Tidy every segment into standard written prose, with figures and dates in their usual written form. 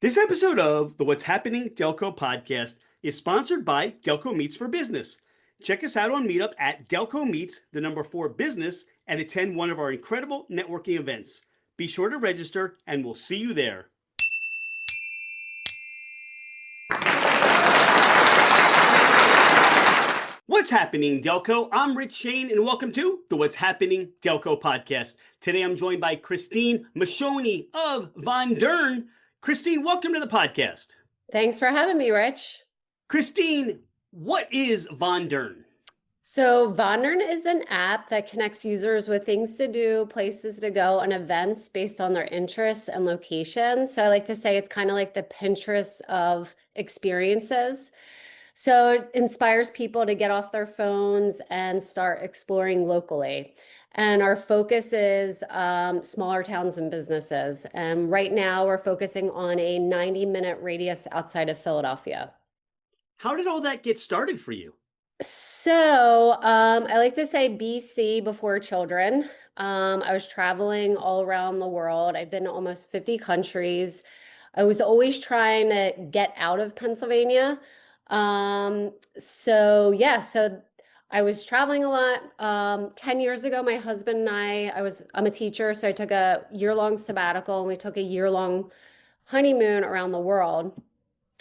This episode of the What's Happening Delco podcast is sponsored by Delco Meets for Business. Check us out on Meetup at Delco Meets, the number 4 business, and attend one of our incredible networking events. Be sure to register, and we'll see you there. What's happening, Delco? I'm Rich Shane, and welcome to the What's Happening Delco podcast. Today I'm joined by Kristine Macione of Vondern. Kristine, welcome to the podcast. Thanks for having me, Rich. Kristine, what is Vondern? So Vondern is an app that connects users with things to do, places to go, and events based on their interests and locations. So I like to say it's kind of like the Pinterest of experiences. So it inspires people to get off their phones and start exploring locally. And our focus is smaller towns and businesses. And right now we're focusing on a 90-minute radius outside of Philadelphia. How did all that get started for you? So I like to say BC before children. I was traveling all around the world. I've been to almost 50 countries. I was always trying to get out of Pennsylvania. So I was traveling a lot. 10 years ago, my husband and I'm a teacher, so I took a year-long sabbatical and we took a year-long honeymoon around the world.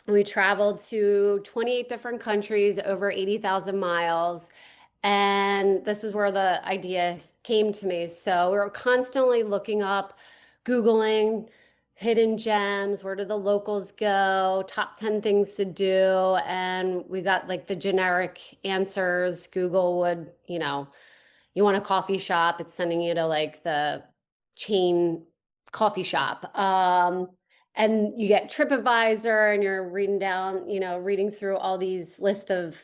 We traveled to 28 different countries, over 80,000 miles. And this is where the idea came to me. So we were constantly looking up, Googling hidden gems, where do the locals go, top 10 things to do. And we got like the generic answers. Google would, you want a coffee shop, it's sending you to like the chain coffee shop. And you get TripAdvisor and you're reading through all these list of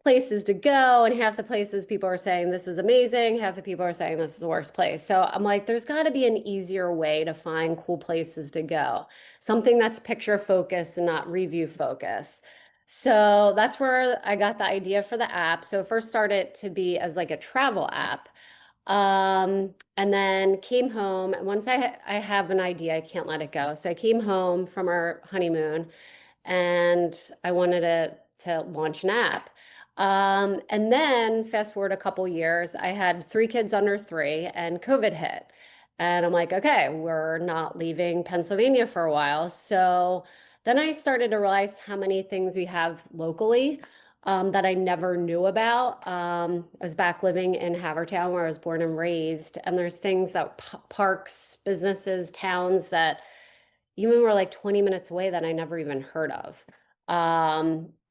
places to go. And half the places people are saying this is amazing. Half the people are saying this is the worst place. So I'm like, there's got to be an easier way to find cool places to go. Something that's picture focused and not review focused. So that's where I got the idea for the app. So it first started to be as like a travel app. And then came home, and once I have an idea, I can't let it go. So I came home from our honeymoon and I wanted to launch an app. And then fast forward a couple years, I had 3 kids under 3 and COVID hit. And I'm like, okay, we're not leaving Pennsylvania for a while. So then I started to realize how many things we have locally that I never knew about. I was back living in Havertown where I was born and raised. And there's things that parks, businesses, towns that even were like 20 minutes away that I never even heard of.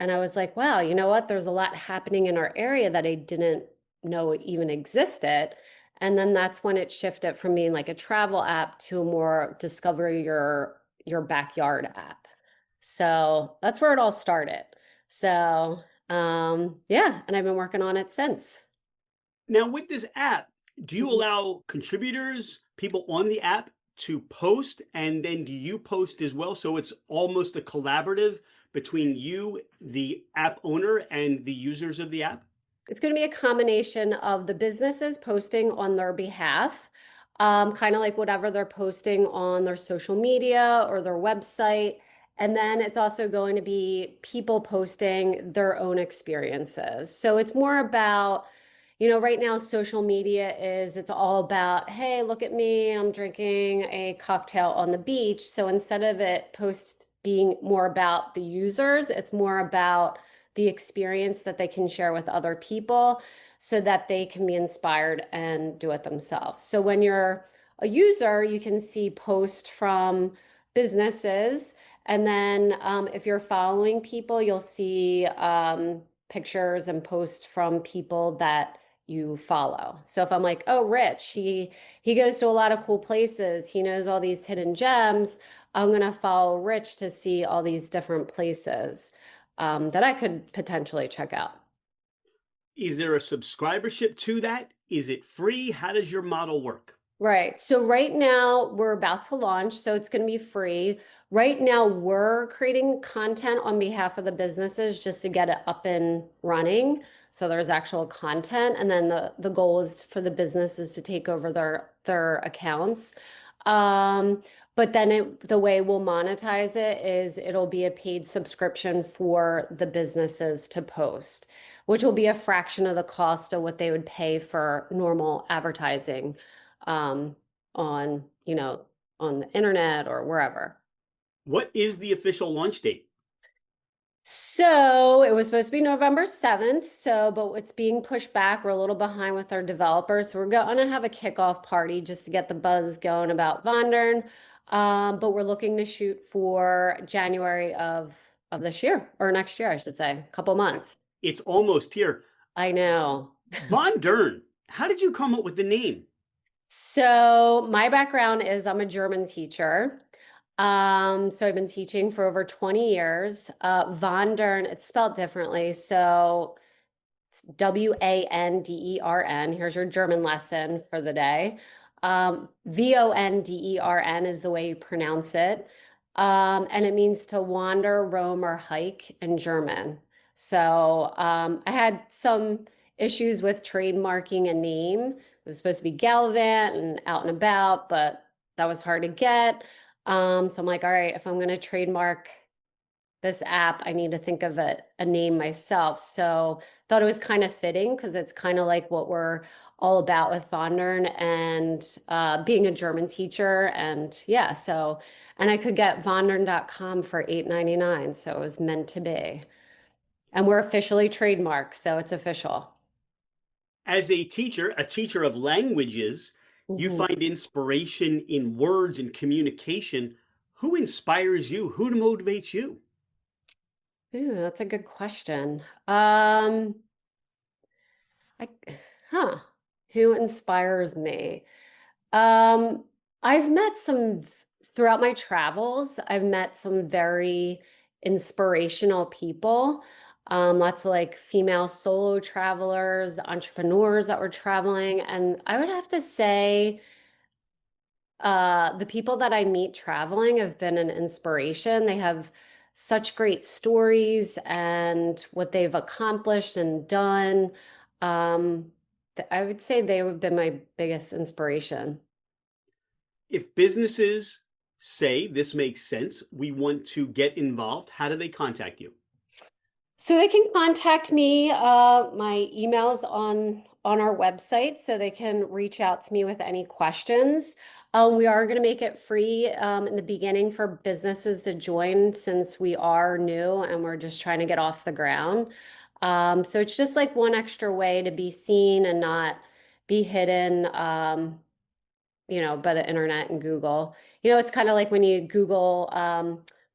And I was like, wow, you know what? There's a lot happening in our area that I didn't know even existed. And then that's when it shifted from being like a travel app to a more discover your backyard app. So that's where it all started. So and I've been working on it since. Now, with this app, do you allow contributors, people on the app, to post, and then do you post as well? So it's almost a collaborative between you, the app owner, and the users of the app? It's going to be a combination of the businesses posting on their behalf, kind of like whatever they're posting on their social media or their website. And then it's also going to be people posting their own experiences. So it's more about, right now social media it's all about, hey, look at me, I'm drinking a cocktail on the beach. So instead of it being more about the users, it's more about the experience that they can share with other people so that they can be inspired and do it themselves. So when you're a user, you can see posts from businesses. And then if you're following people, you'll see pictures and posts from people that you follow. So if I'm like, oh, Rich, he goes to a lot of cool places, he knows all these hidden gems, I'm going to follow Rich to see all these different places that I could potentially check out. Is there a subscribership to that? Is it free? How does your model work? Right. So right now we're about to launch, so it's going to be free. Right now we're creating content on behalf of the businesses just to get it up and running. So there's actual content, and then the goal is for the businesses to take over their accounts. Um, but then the way we'll monetize it is it'll be a paid subscription for the businesses to post, which will be a fraction of the cost of what they would pay for normal advertising, um, on, on the internet or wherever. What is the official launch date? So it was supposed to be November 7th. But it's being pushed back. We're a little behind with our developers. So we're going to have a kickoff party just to get the buzz going about Vondern. But we're looking to shoot for January of this year, or next year, I should say, a couple months. It's almost here. I know. Vondern, how did you come up with the name? So my background is I'm a German teacher. So I've been teaching for over 20 years. Vondern, it's spelled differently. So it's Wandern. Here's your German lesson for the day. Vondern is the way you pronounce it. And it means to wander, roam, or hike in German. So I had some issues with trademarking a name. It was supposed to be Gallivant and out and about, but that was hard to get. So I'm like, all right, if I'm going to trademark this app, I need to think of a name myself. So thought it was kind of fitting because it's kind of like what we're all about with Vondern and being a German teacher. And yeah, and I could get Vondern.com for $8.99. So it was meant to be. And we're officially trademarked, so it's official. As a teacher of languages, you Mhm. find inspiration in words and communication. Who inspires you? Who motivates you? Ooh, that's a good question. I, huh, who inspires me? Um, I've met throughout my travels, I've met some very inspirational people. Lots of like female solo travelers, entrepreneurs that were traveling. And I would have to say, the people that I meet traveling have been an inspiration. They have such great stories and what they've accomplished and done. Um, I would say they would have been my biggest inspiration. If businesses say this makes sense, we want to get involved, how do they contact you? So they can contact me. My email's on our website, so they can reach out to me with any questions. We are going to make it free in the beginning for businesses to join since we are new and we're just trying to get off the ground. So it's just like one extra way to be seen and not be hidden. By the internet and Google. It's kind of like when you Google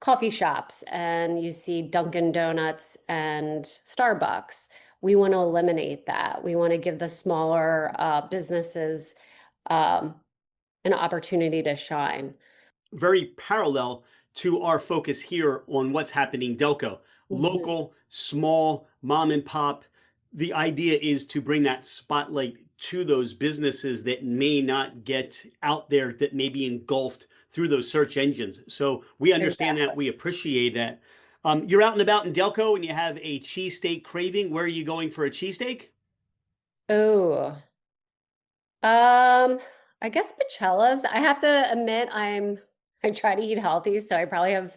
coffee shops and you see Dunkin' Donuts and Starbucks. We want to eliminate that. We want to give the smaller businesses um, an opportunity to shine. Very parallel to our focus here on what's happening Delco. Mhm. Local, small, mom and pop. The idea is to bring that spotlight to those businesses that may not get out there, that may be engulfed through those search engines. So we understand that. Exactly. We appreciate that. You're out and about in Delco and you have a cheesesteak craving. Where are you going for a cheesesteak? Oh, um, I guess Pacella's. I have to admit, I try to eat healthy, so I probably have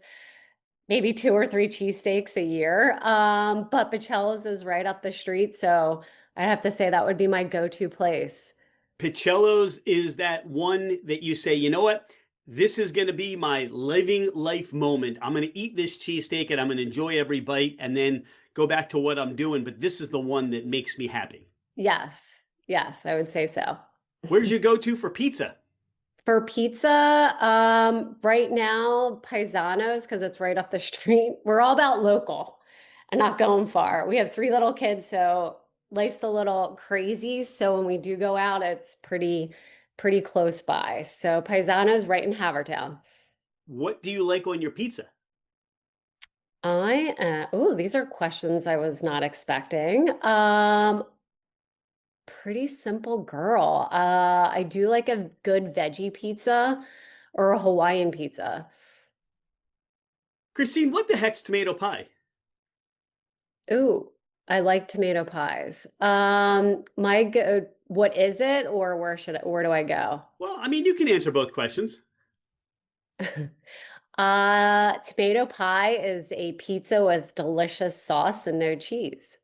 maybe two or three cheesesteaks a year. But Pacello's is right up the street, so I'd have to say that would be my go-to place. Pichello's is that one that you say, you know what? This is going to be my living life moment. I'm going to eat this cheesesteak and I'm going to enjoy every bite and then go back to what I'm doing. But this is the one that makes me happy. Yes, yes, I would say so. Where's your go to for pizza? For pizza, right now, Paisanos, because it's right up the street. We're all about local and not going far. We have three little kids, so life's a little crazy. So when we do go out, it's pretty close by. So Paisanos right in Havertown. What do you like on your pizza? These are questions I was not expecting. Pretty simple girl. I do like a good veggie pizza or a Hawaiian pizza. Christine, what the heck's tomato pie? Ooh, I like tomato pies. What is it or where do I go? Well, I mean, you can answer both questions. Tomato pie is a pizza with delicious sauce and no cheese.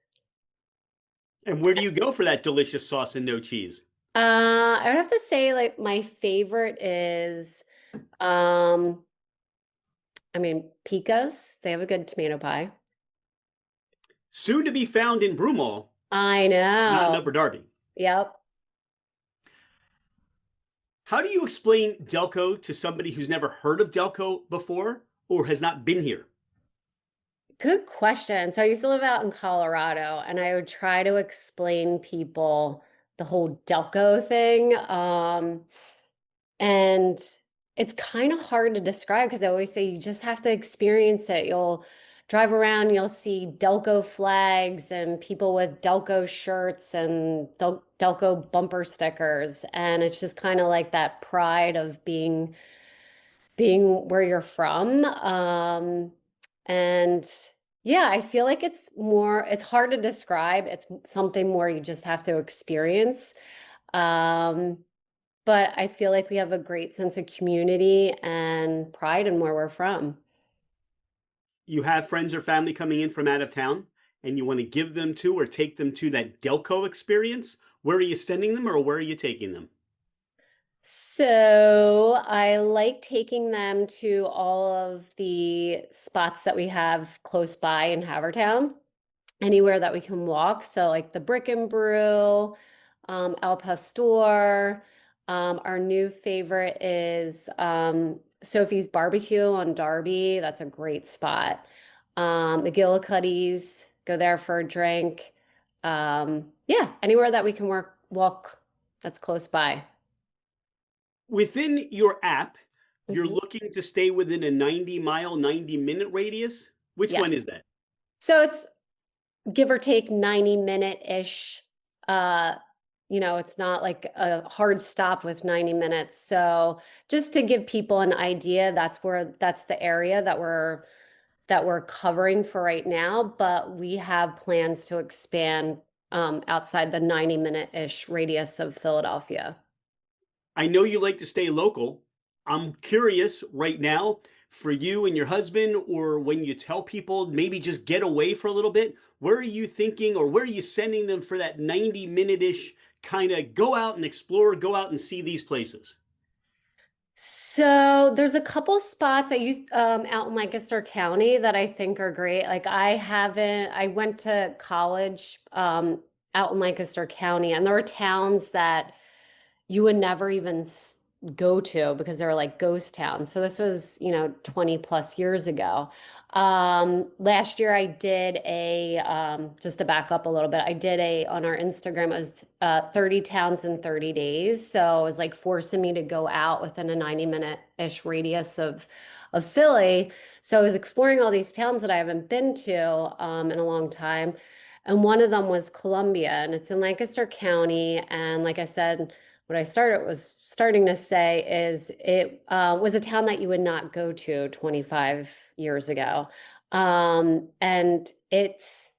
And where do you go for that delicious sauce and no cheese? I would have to say like my favorite is um Pika's. They have a good tomato pie. Soon to be found in Broomall, I not in know. Upper Darby. Yep. How do you explain Delco to somebody who's never heard of Delco before or has not been here? Good question. So I used to live out in Colorado and I would try to explain people the whole Delco thing. And it's kind of hard to describe because I always say you just have to experience it. You'll drive around, you'll see Delco flags and people with Delco shirts and Delco bumper stickers. And it's just kind of like that pride of being where you're from. And yeah, I feel like it's hard to describe. It's something more you just have to experience. Um, but I feel like we have a great sense of community and pride in where we're from. You have friends or family coming in from out of town and you want to give them to or take them to that Delco experience. Where are you sending them or where are you taking them? So I like taking them to all of the spots that we have close by in Havertown, anywhere that we can walk. So like the Brick and Brew, El Pastor. Our new favorite is Sophie's Barbecue on Darby. That's a great spot. McGillicuddy's, go there for a drink. Yeah, anywhere that we can walk that's close by. Within your app, you're Mhm. looking to stay within a 90-mile, 90-minute radius. Which Yeah. one is that? So it's give or take 90-minute-ish. Uh, it's not like a hard stop with 90 minutes. So just to give people an idea, that's the area that we're covering for right now, but we have plans to expand outside the 90-minute-ish radius of Philadelphia. I know you like to stay local. I'm curious right now for you and your husband, or when you tell people maybe just get away for a little bit, where are you thinking or where are you sending them for that 90-minute ish kind of go out and explore, go out and see these places? So there's a couple spots I used out in Lancaster County that I think are great. Like I went to college out in Lancaster County, and there were towns that you would never even go to because they were like ghost towns. So this was, 20 plus years ago. Last year I did just to back up a little bit, I did on our Instagram, it was 30 towns in 30 days. So it was like forcing me to go out within a 90-minute-ish radius of Philly. So I was exploring all these towns that I haven't been to in a long time. And one of them was Columbia, and it's in Lancaster County. And like I said, what I starting to say is it was a town that you would not go to 25 years ago. And it's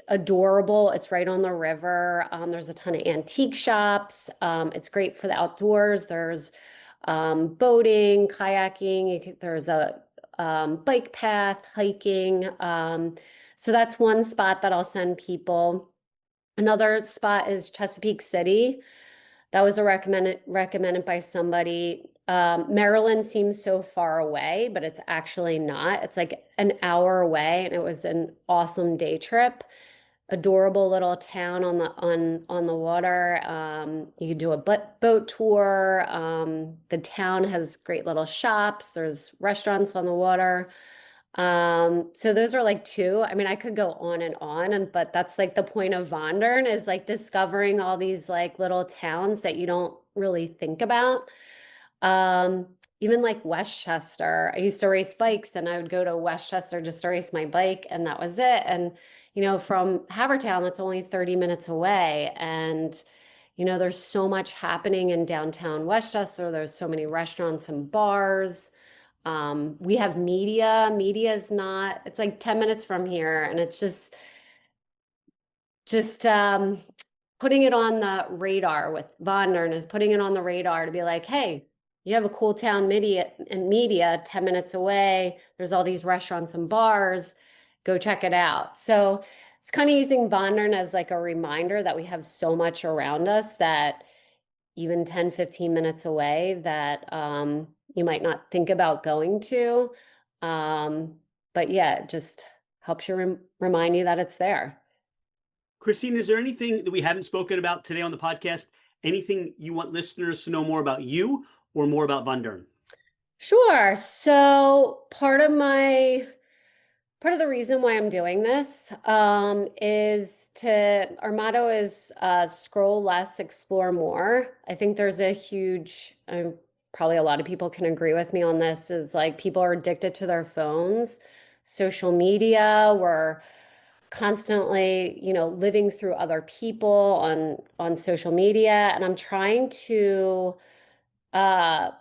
adorable. It's right on the river. There's a ton of antique shops. It's great for the outdoors. There's boating, kayaking. There's a bike path, hiking. So that's one spot that I'll send people. Another spot is Chesapeake City. That was recommended by somebody. Maryland seems so far away, but it's actually not. It's like an hour away, and it was an awesome day trip. Adorable little town on the water. You could do a boat tour. The town has great little shops. There's restaurants on the water. So those are like two. I mean, I could go on and on, but that's like the point of Vondern is like discovering all these like little towns that you don't really think about. Um, Even like Westchester. I used to race bikes and I would go to Westchester just to race my bike, and that was it. And from Havertown, that's only 30 minutes away. And there's so much happening in downtown Westchester. There's so many restaurants and bars. We have media. Media is not, it's like 10 minutes from here, and it's just putting it on the radar with Vondern is putting it on the radar to be like, hey, you have a cool town media 10 minutes away. There's all these restaurants and bars. Go check it out. So it's kind of using Vondern as like a reminder that we have so much around us that even 10, 15 minutes away that you might not think about going to. But yeah, it just helps you remind you that it's there. Kristine, is there anything that we haven't spoken about today on the podcast? Anything you want listeners to know more about you or more about Vondern? Sure. So part of the reason why I'm doing this our motto is scroll less, explore more. I think there's a huge, probably a lot of people can agree with me on this, is like people are addicted to their phones, social media, we're constantly, living through other people on social media. And I'm trying to uh,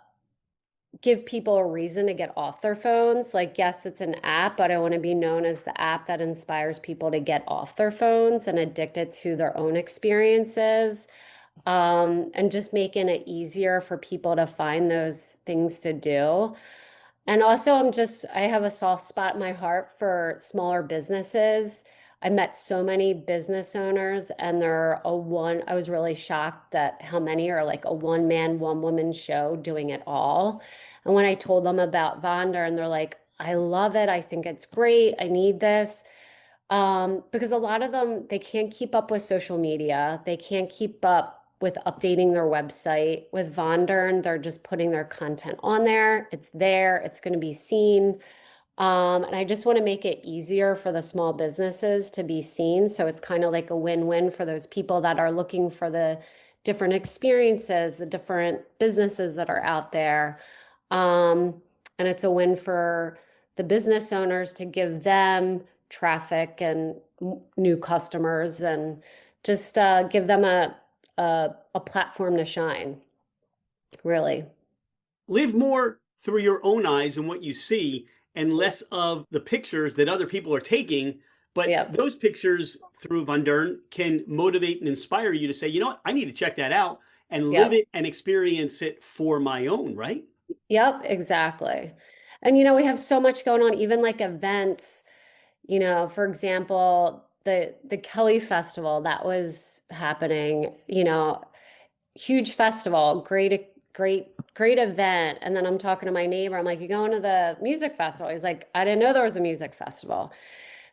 give people a reason to get off their phones. Like, yes, it's an app, but I want to be known as the app that inspires people to get off their phones and addicted to their own experiences. And just making it easier for people to find those things to do. And also, I have a soft spot in my heart for smaller businesses. I met so many business owners, and I was really shocked at how many are like a one man, one woman show doing it all. And when I told them about Vondern, they're like, I love it. I think it's great. I need this. Because a lot of them, they can't keep up with social media. They can't keep up with updating their website. With Vondern, they're just putting their content on there. It's there. It's going to be seen. And I just want to make it easier for the small businesses to be seen. So it's kind of like a win-win for those people that are looking for the different experiences, the different businesses that are out there. And it's a win for the business owners to give them traffic and new customers and just give them a platform to shine, really. Live more through your own eyes and what you see, and less of the pictures that other people are taking. But Yep. those pictures through Vondern can motivate and inspire you to say, you know what, I need to check that out and live Yep. it and experience it for my own, right? Yep, exactly. And we have so much going on, even like events, for example, the Kelly Festival that was happening, huge festival, great event. And then I'm talking to my neighbor. I'm like, you going to the music festival? He's like, I didn't know there was a music festival.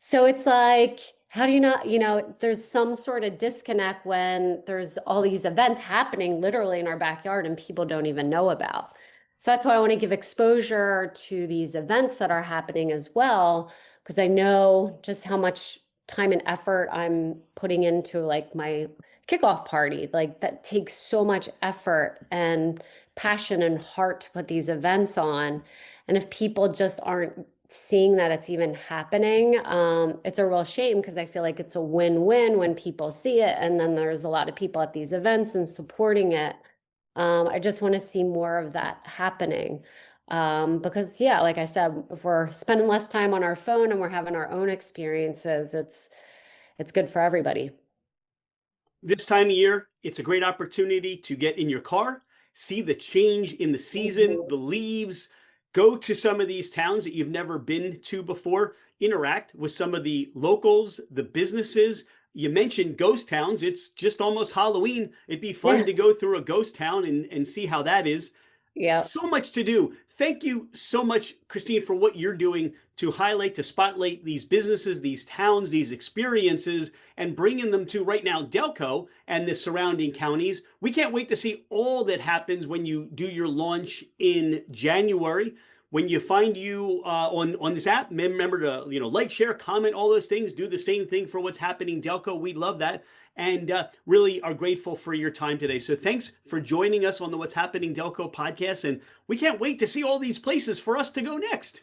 So it's like, how do you not, there's some sort of disconnect when there's all these events happening literally in our backyard and people don't even know about. So that's why I want to give exposure to these events that are happening as well, because I know just how much time and effort I'm putting into like my kickoff party. Like that takes so much effort and passion and heart to put these events on. And if people just aren't seeing that it's even happening, it's a real shame, because I feel like it's a win-win when people see it. And then there's a lot of people at these events and supporting it. I just want to see more of that happening. Because yeah, like I said, if we're spending less time on our phone and we're having our own experiences, it's good for everybody. This time of year, it's a great opportunity to get in your car, see the change in the season, the leaves, go to some of these towns that you've never been to before, interact with some of the locals, the businesses. You mentioned ghost towns. It's just almost Halloween. It'd be fun Yeah. to go through a ghost town and see how that is. Yeah. So much to do. Thank you so much, Kristine, for what you're doing to highlight, to spotlight these businesses, these towns, these experiences, and bringing them to right now Delco and the surrounding counties. We can't wait to see all that happens when you do your launch in January. When you find you on this app, remember to like, share, comment, all those things. Do the same thing for what's happening Delco. We love that, and really are grateful for your time today. So thanks for joining us on the What's Happening Delco podcast, and we can't wait to see all these places for us to go next.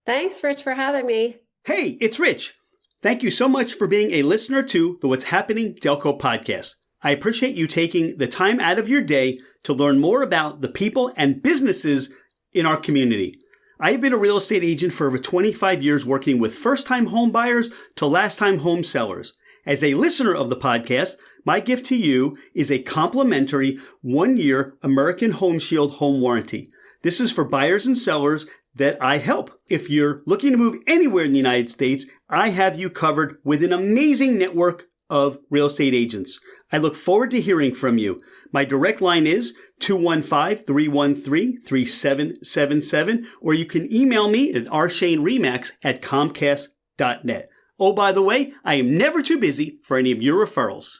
Thanks, Rich, for having me. Hey, it's Rich. Thank you so much for being a listener to the What's Happening Delco podcast. I appreciate you taking the time out of your day to learn more about the people and businesses in our community. I have been a real estate agent for over 25 years, working with first-time home buyers to last-time home sellers. As a listener of the podcast, My gift to you is a complimentary 1-year American Home Shield home warranty. This is for buyers and sellers that I help. If you're looking to move anywhere in the United States, I have you covered with an amazing network of real estate agents. I look forward to hearing from you. My direct line is 215-313-3777, or you can email me at rshaneremax@comcast.net. Oh, by the way, I am never too busy for any of your referrals.